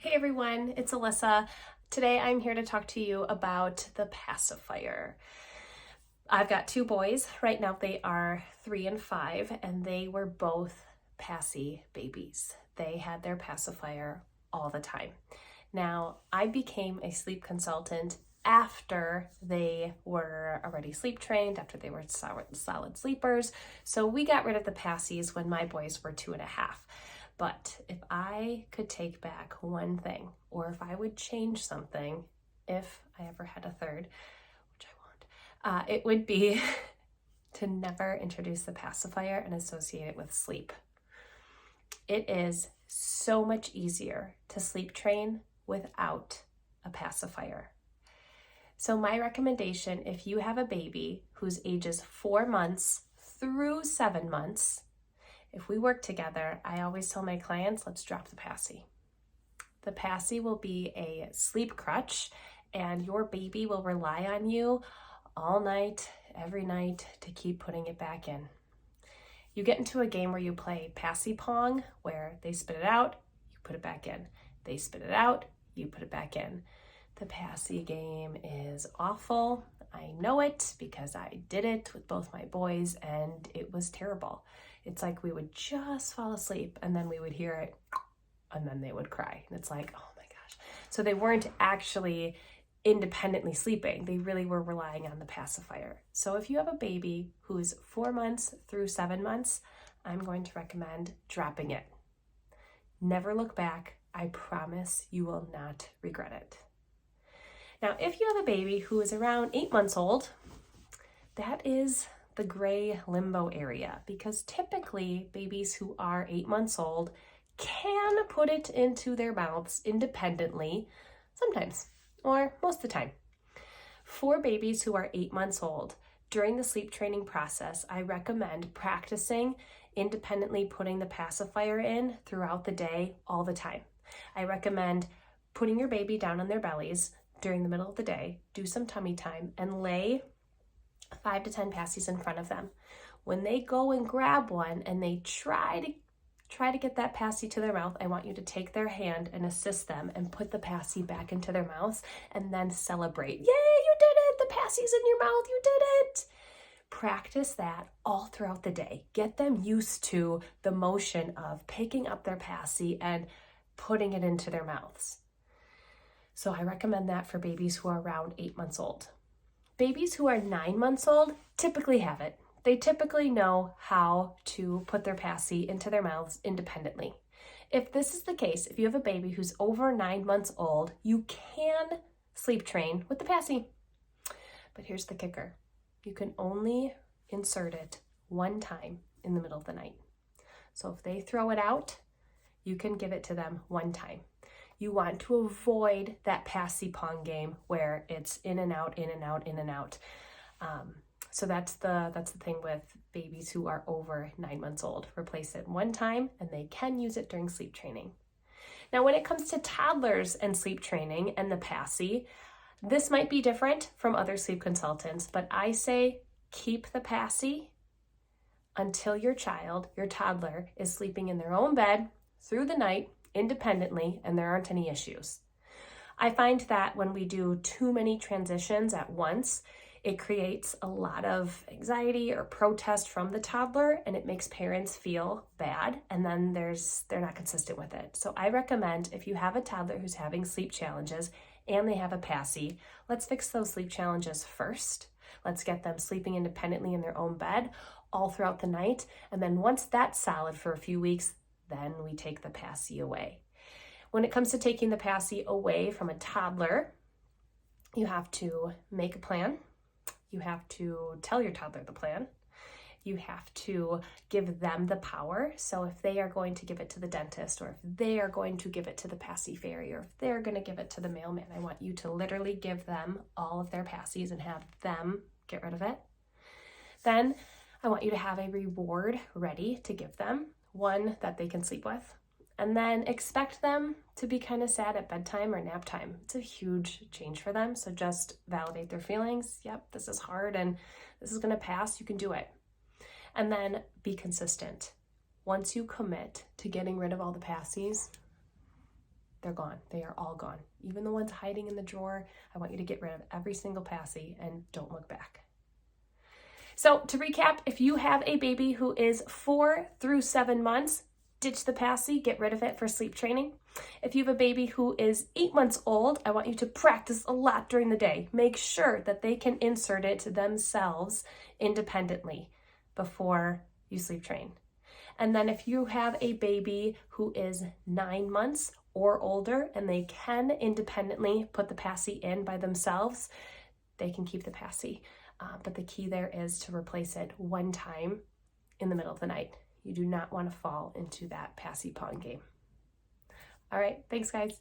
Hey everyone, it's Alyssa. Today I'm here to talk to you about the pacifier. I've got two boys. Right now they are 3 and 5, and they were both passy babies. They had their pacifier all the time. Now, I became a sleep consultant after they were already sleep trained, after they were solid sleepers. So we got rid of the passies when my boys were 2.5. But if I could take back one thing, or if I would change something, if I ever had a third, which I won't, it would be to never introduce the pacifier and associate it with sleep. It is so much easier to sleep train without a pacifier. So my recommendation, if you have a baby whose age is 4 months through 7 months, if we work together, I always tell my clients, let's drop the passy. The passy will be a sleep crutch, and your baby will rely on you all night, every night, to keep putting it back in. You get into a game where you play passy pong, where they spit it out, you put it back in. They spit it out, you put it back in. The passy game is awful. I know it because I did it with both my boys, and it was terrible. It's like we would just fall asleep and then we would hear it and then they would cry. And it's like, oh my gosh. So they weren't actually independently sleeping. They really were relying on the pacifier. So if you have a baby who is 4 months through 7 months, I'm going to recommend dropping it. Never look back. I promise you will not regret it. Now, if you have a baby who is around 8 months old, that is the gray limbo area, because typically babies who are 8 months old can put it into their mouths independently, sometimes, or most of the time. For babies who are 8 months old, during the sleep training process, I recommend practicing independently putting the pacifier in throughout the day, all the time. I recommend putting your baby down on their bellies during the middle of the day, do some tummy time, and lay 5 to 10 passies in front of them. When they go and grab one and they try to get that passy to their mouth, I want you to take their hand and assist them and put the passy back into their mouths and then celebrate. Yay, you did it! The passy's in your mouth, you did it! Practice that all throughout the day. Get them used to the motion of picking up their passy and putting it into their mouths. So I recommend that for babies who are around 8 months old. Babies who are 9 months old typically have it. They typically know how to put their passy into their mouths independently. If this is the case, if you have a baby who's over 9 months old, you can sleep train with the passy. But here's the kicker. You can only insert it one time in the middle of the night. So if they throw it out, you can give it to them one time. You want to avoid that passy pong game where it's in and out, in and out, in and out. So that's the thing with babies who are over 9 months old. Replace it one time, and they can use it during sleep training. Now, when it comes to toddlers and sleep training and the passy, this might be different from other sleep consultants, but I say keep the passy until your child, your toddler, is sleeping in their own bed through the night independently and there aren't any issues. I find that when we do too many transitions at once, it creates a lot of anxiety or protest from the toddler, and it makes parents feel bad, and then they're not consistent with it. So I recommend, if you have a toddler who's having sleep challenges and they have a passy, let's fix those sleep challenges first. Let's get them sleeping independently in their own bed all throughout the night, and then once that's solid for a few weeks, then we take the passy away. When it comes to taking the passy away from a toddler, you have to make a plan. You have to tell your toddler the plan. You have to give them the power. So if they are going to give it to the dentist, or if they are going to give it to the passy fairy, or if they're going to give it to the mailman, I want you to literally give them all of their passies and have them get rid of it. Then I want you to have a reward ready to give them, one that they can sleep with, and then expect them to be kind of sad at bedtime or nap time. It's a huge change for them, so just validate their feelings. Yep, this is hard and this is going to pass. You can do it. And then be consistent. Once you commit to getting rid of all the passies, they're gone. They are all gone. Even the ones hiding in the drawer, I want you to get rid of every single passy and don't look back. So to recap, if you have a baby who is 4 through 7 months, ditch the passy, get rid of it for sleep training. If you have a baby who is 8 months old, I want you to practice a lot during the day. Make sure that they can insert it themselves independently before you sleep train. And then if you have a baby who is 9 months or older and they can independently put the passy in by themselves, they can keep the passy. But the key there is to replace it one time in the middle of the night. You do not want to fall into that passy pawn game. All right, thanks guys.